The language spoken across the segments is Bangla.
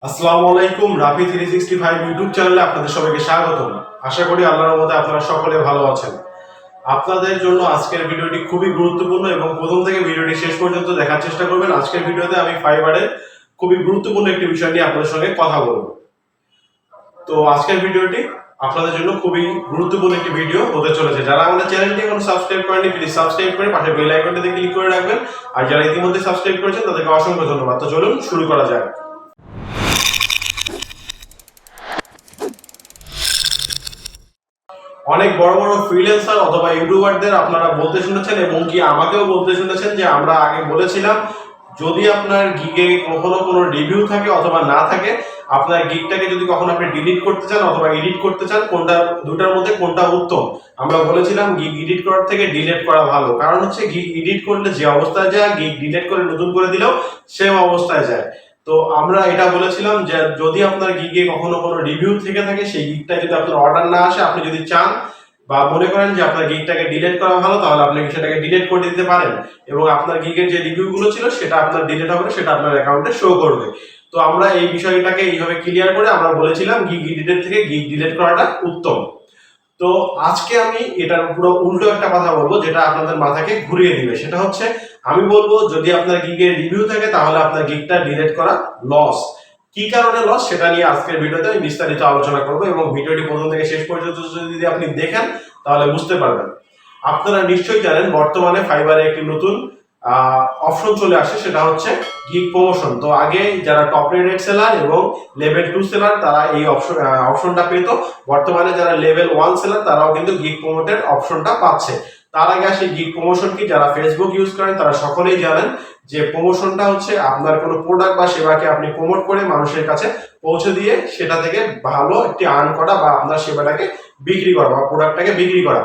আসসালামু আলাইকুম। রাফি 365 ইউটিউব চ্যানেলে আপনাদের সবাইকে স্বাগতম। আশা করি আল্লাহর রহমতে আপনারা সকলে ভালো আছেন। আপনাদের জন্য আজকের ভিডিওটি খুবই গুরুত্বপূর্ণ এবং প্রথম থেকে ভিডিওটি শেষ পর্যন্ত দেখার চেষ্টা করবেন। আজকের ভিডিওতে আমি ফাইবারের খুবই গুরুত্বপূর্ণ একটি বিষয় নিয়ে আপনাদের সঙ্গে কথা বলব। তো আজকের ভিডিওটি আপনাদের জন্য খুবই গুরুত্বপূর্ণ একটি ভিডিও হতে চলেছে। যারা আমাদের চ্যানেলটি এখনো সাবস্ক্রাইব করেনি প্লিজ সাবস্ক্রাইব করে পাশে বেল আইকনটিতে ক্লিক করে রাখবেন। আর যারা ইতিমধ্যে সাবস্ক্রাইব করেছেন তাদেরকে অসংখ্য ধন্যবাদ। তো চলুন শুরু করা যাক। অনেক বড় বড় ফ্রিল্যান্সার অথবা ইউটিউবারদের আপনারা বলতে শুনেছেন এবং কি আমাকেও বলতে শুনেছেন যে আমরা আগে বলেছিলাম যদি আপনার গিগে কখনো কোনো রিভিউ থাকে অথবা না থাকে, আপনার গিগটাকে যদি কখনো আপনি ডিলিট করতে চান অথবা এডিট করতে চান, কোনটা দুটার মধ্যে কোনটা উত্তম। আমরা বলেছিলাম গিগ এডিট করার থেকে ডিলিট করা ভালো, কারণ হচ্ছে গিগ এডিট করলে যে অবস্থায় যায় গিগ ডিলিট করে নতুন করে দিলেও সেম অবস্থায় যায়। তো আমরা এটা বলেছিলাম যে যদি আপনার গিগে কখনো কোনো রিভিউ থেকে থাকে, সেই গিগটা যদি আপনার অর্ডার না আসে, আপনি যদি চান বা মনে করেন যে আপনার গিগটাকে ডিলিট করা ভালো, তাহলে আপনি সেটাকে ডিলিট করে দিতে পারেন এবং আপনার গিগের যে রিভিউগুলো ছিল সেটা আপনার ডিলিট হবে, সেটা আপনার অ্যাকাউন্টে শো করবে। তো আমরা এই বিষয়টাকে এইভাবে ক্লিয়ার করে আমরা বলেছিলাম গিগ এডিটের থেকে গিগ ডিলিট করাটা উত্তম। তো আজকে আমি এটার পুরো উল্টো একটা কথা বলবো যেটা আপনাদের মাথাকে ঘুরিয়ে দিবে। সেটা হচ্ছে আমি বলবো যদি আপনার গিগের রিভিউ থাকে তাহলে আপনার গিগটা ডিলিট করা লস। কি কারণে লস সেটা নিয়ে আজকের ভিডিওতে আমি বিস্তারিত আলোচনা করব এবং ভিডিওটি প্রথম থেকে শেষ পর্যন্ত যদি আপনি দেখেন তাহলে বুঝতে পারবেন। আপনারা নিশ্চয়ই জানেন বর্তমানে ফাইবারে একটি নতুন অপশন চলে আসে, সেটা হচ্ছে গিগ প্রমোশন। তো আগে যারা টপ রেটেড সেলার এবং লেভেল 2 সেলার তারা এই অপশনটা পেত, বর্তমানে যারা লেভেল 1 সেলার তারাও কিন্তু গিগ প্রমোটের অপশনটা পাচ্ছে। তার আগে আসে গিগ প্রমোশন কি, যারা ফেসবুক ইউজ করেন তারা সকলেই জানেন যে প্রমোশনটা হচ্ছে আপনার কোনো প্রোডাক্ট বা সেবাকে আপনি প্রমোট করে মানুষের কাছে পৌঁছে দিয়ে সেটা থেকে ভালো একটি আর্ন করা বা আপনার সেবাটাকে বিক্রি করা বা প্রোডাক্টটাকে বিক্রি করা।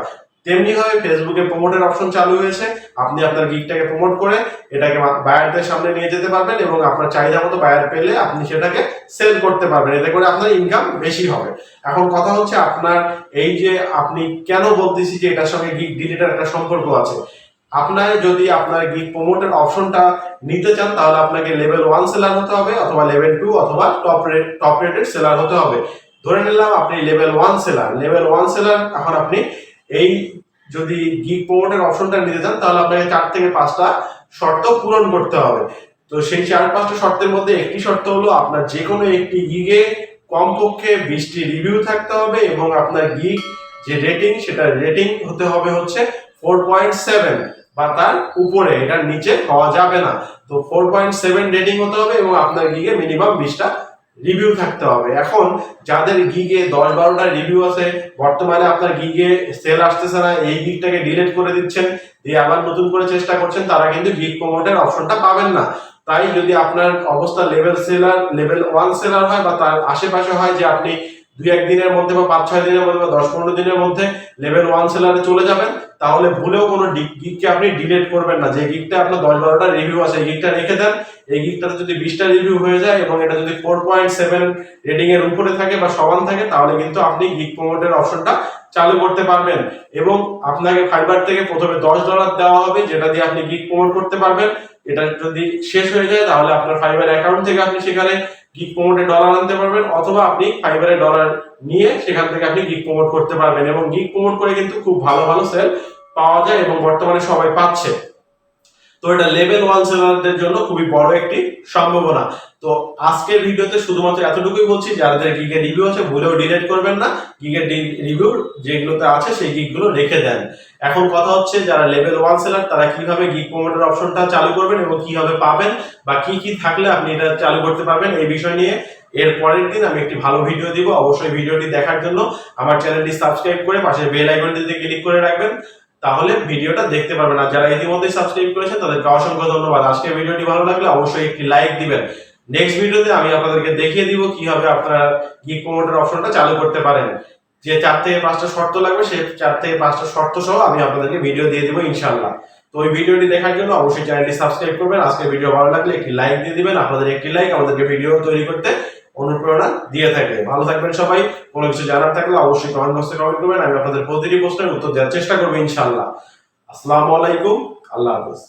তেমনি ভাবে ফেসবুকে প্রমোটের অপশন চালু হয়েছে। আপনি আপনার গিগটাকে প্রমোট করে এটাকে বায়ারদের সামনে নিয়ে যেতে পারবেন এবং আপনার চাহিদা মতো বায়ার পেলে আপনি সেটাকে সেল করতে পারবেন, এতে করে আপনার ইনকাম বেশি হবে। এখন কথা হচ্ছে আপনার এই যে আপনি কেন বলতেছি যে এটার সঙ্গে গিগ ডিলিটের একটা সম্পর্ক আছে। আপনার যদি আপনার গিগ প্রমোটের অপশনটা নিতে চান তাহলে আপনাকে লেভেল 1 সেলার হতে হবে অথবা লেভেল 2 অথবা টপ রেটেড সেলার হতে হবে। ধরে নিলাম আপনি লেভেল 1 সেলার। এখন আপনি এই যদি গিগ প্রমোটের অপশনটা নিতে চান তাহলে আপনাকে 4 থেকে 5টা শর্ত পূরণ করতে হবে। তো সেই 4-5টা শর্তের মধ্যে একটি শর্ত হলো আপনার যে কোনো একটি গিগে কমপক্ষে 20টি রিভিউ থাকতে হবে এবং আপনার গিগ যে রেটিং সেটা রেটিং হতে হবে হচ্ছে 4.7 বা তার উপরে, এটার নিচে হওয়া যাবে না। তো 4.7 রেটিং হতে হবে এবং আপনার গিগে মিনিমাম 20টা রিভিউ থাকতে হবে। এখন যাদের গিগে 10-12টা রিভিউ আছে, বর্তমানে আপনার গিগে সেল আসতেছে না, এই গিগটাকে ডিলিট করে দিচ্ছেন দিয়ে আবার নতুন করে চেষ্টা করছেন, তারা কিন্তু গিগ প্রমোটের অপশনটা পাবেন না। তাই যদি আপনার অবস্থা লেভেল 1 সেলার হয় বা তার আশেপাশে হয় যে আপনি 2-1 দিনের মধ্যে বা 5-6 দিনের মধ্যে বা 10-15 দিনের মধ্যে লেভেল 1 সেলারে চলে যাবেন, তাহলে ভুলেও কোনো গিগকে আপনি ডিলিট করবেন না। যে গিগটা আপনার 10-12টা রিভিউ আছে এই গিগটা রেখে দেন। এই গিগটাতে যদি 20টা রিভিউ হয়ে যায় এবং এটা যদি 4.7 রেটিং এর উপরে থাকে বা সমান থাকে, তাহলে কিন্তু আপনি গিগ প্রমোটের অপশনটা চালু করতে পারবেন এবং আপনাকে ফাইবার থেকে প্রথমে $10 দেওয়া হবে যেটা দিয়ে আপনি গিগ প্রমোট করতে পারবেন। এটা যদি শেষ হয়ে যায় তাহলে আপনার ফাইবার অ্যাকাউন্ট থেকে আপনি সেখানে গিগ প্রমোটে ডলার আনতে পারবেন অথবা আপনি ফাইবারে ডলার নিয়ে সেখান থেকে আপনি গিগ প্রমোট করতে পারবেন এবং গিগ প্রমোট করে কিন্তু খুব ভালো ভালো সেল পাওয়া যায় এবং বর্তমানে সবাই পাচ্ছে। তো এটা লেভেল 1 সেলারদের জন্য খুবই বড় একটি সম্ভাবনা। তো আজকের ভিডিওতে শুধুমাত্র এতটুকুই বলছি, যাদের গিগের রিভিউ আছে ভুলেও ডিলিট করবেন না, গিগের রিভিউ যেগুলোতে আছে সেই গিগগুলো রেখে দেন। এখন কথা হচ্ছে যারা লেভেল 1 সেলার তারা কিভাবে গিগ প্রমোটের অপশনটা চালু করবেন এবং কিভাবে পাবেন বা কি কি থাকলে আপনি এটা চালু করতে পারবেন, এই বিষয় নিয়ে এর পরের দিন আমি একটি ভালো ভিডিও দিব। অবশ্যই ভিডিওটি দেখার জন্য আমার চ্যানেলটি সাবস্ক্রাইব করে পাশে বেল আইকনটিতে ক্লিক করে রাখবেন, তাহলে ভিডিওটা দেখতে পারবেন। আর যারা ইতিমধ্যে সাবস্ক্রাইব করেছেন তাদেরকে অসংখ্য ধন্যবাদ। আজকের ভিডিওটি ভালো লাগলে অবশ্যই একটি লাইক দিবেন। নেক্সট ভিডিওতে আমি আপনাদেরকে দেখিয়ে দিব কিভাবে আপনারা গিগ প্রমোটের অপশনটা চালু করতে পারেন। যে 4 থেকে 5টা শর্ত লাগবে সেই 4 থেকে 5টা শর্ত সহ আমি আপনাদেরকে ভিডিও দিয়ে দিব ইনশাআল্লাহ। তো ওই ভিডিওটি দেখার জন্য অবশ্যই চ্যানেলটি সাবস্ক্রাইব করবেন। আজকের ভিডিও ভালো লাগলে একটি লাইক দিয়ে দিবেন। আপনাদের একটি লাইক আমাদেরকে ভিডিও তৈরি করতে অনুপ্রেরণা দিয়ে থাকে। ভালো থাকবেন সবাই। কোনো কিছু জানার থাকলে অবশ্যই কমেন্ট বক্সে কমেন্ট করবেন, আমি আপনাদের প্রতিটি প্রশ্নের উত্তর দেওয়ার চেষ্টা করব ইনশাআল্লাহ। আসসালামু আলাইকুম, আল্লাহ হাফেজ।